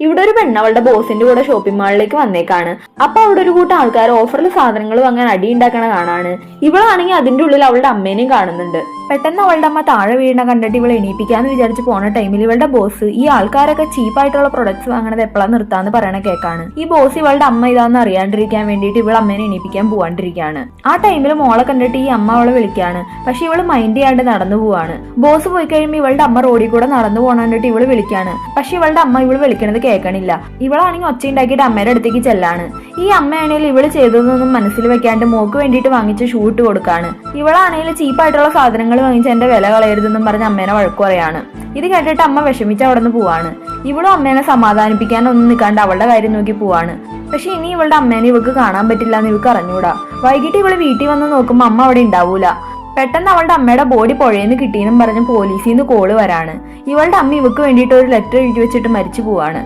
ഇവിടെ ഒരു പെണ്ണ് അവളുടെ ബോസിന്റെ കൂടെ ഷോപ്പിംഗ് മാളിലേക്ക് വന്നേക്കാണ്. അപ്പൊ അവിടെ ഒരു കൂട്ടം ആൾക്കാർ ഓഫറിൽ സാധനങ്ങൾ വാങ്ങാൻ അടി ഉണ്ടാക്കണ കാണാണ്. ഇവളാണെങ്കിൽ അതിന്റെ ഉള്ളിൽ അവളുടെ അമ്മേനെയും കാണുന്നുണ്ട്. പെട്ടെന്ന് അവളുടെ അമ്മ താഴെ വീണ കണ്ടിട്ട് ഇവളെ എണീപ്പിക്കാന്ന് വിചാരിച്ച് പോണ ടൈമിൽ ഇവളുടെ ബോസ് ഈ ആൾക്കാരൊക്കെ ചീപ്പായിട്ടുള്ള പ്രൊഡക്ട്സ് വാങ്ങണത് എപ്പോഴാണ് നിർത്താന്ന് പറയണ കേക്കാണ്. ഈ ബോസ് ഇവളുടെ അമ്മ ഇതാന്ന് അറിയാണ്ടിരിക്കാൻ വേണ്ടിയിട്ട് ഇവളെ അമ്മേനെ എണീപ്പിക്കാൻ പോവാണ്ടിരിക്കുകയാണ്. ആ ടൈമിൽ മോളെ കണ്ടിട്ട് ഈ അമ്മ അവളെ വിളിക്കാണ്. പക്ഷെ ഇവള് മൈൻഡ് ചെയ്യാണ്ട് നടന്നു പോവാണ്. ബോസ് പോയി കഴിയുമ്പോൾ ഇവളുടെ അമ്മ റോഡിൽ കൂടെ നടന്നു പോകാൻ കണ്ടിട്ട് ഇവള് വിളിക്കാണ്. പക്ഷെ ഇവളുടെ അമ്മ ഇവള് വിളിക്കണത് കേൾക്കണില്ല. ഇവളാണെങ്കിൽ ഒച്ച ഉണ്ടാക്കിയിട്ട് അമ്മയുടെ അടുത്തേക്ക് ചെല്ലാണ്. ഈ അമ്മയാണെങ്കിൽ ഇവള് ചെയ്തതൊന്നും മനസ്സിൽ വെക്കാണ്ട് മോക്ക് വേണ്ടിയിട്ട് വാങ്ങിച്ച് ഷൂട്ട് കൊടുക്കാണ്. ഇവളാണെങ്കിൽ ചീപ്പായിട്ടുള്ള സാധനങ്ങൾ വാങ്ങിച്ച് എന്റെ വില കളയരുതെന്നും പറഞ്ഞ് അമ്മേനെ വഴക്കു പറയാണ്. ഇത് കേട്ടിട്ട് അമ്മ വിഷമിച്ച് അവിടെ നിന്ന് പോവാണ്. ഇവളും അമ്മേനെ സമാധാനിപ്പിക്കാനൊന്നും നിൽക്കാണ്ട് അവളുടെ കാര്യം നോക്കി പോവാണ്. പക്ഷെ ഇനി ഇവളുടെ അമ്മേനെ ഇവൾക്ക് കാണാൻ പറ്റില്ല എന്ന് ഇവൾക്ക് അറിഞ്ഞൂടാ. വൈകിട്ട് ഇവള് വീട്ടിൽ വന്ന് നോക്കുമ്പോൾ അമ്മ അവിടെ ഉണ്ടാവൂല. പെട്ടെന്ന് അവളുടെ അമ്മയുടെ ബോഡി പുഴയെന്ന് കിട്ടിയെന്നും പറഞ്ഞ് പോലീസിൽ നിന്ന് കോള് വരാണ്. ഇവളുടെ അമ്മ ഇവക്ക് വേണ്ടിയിട്ട് ഒരു ലെറ്റർ എഴുതി വെച്ചിട്ട് മരിച്ചു പോവാണ്.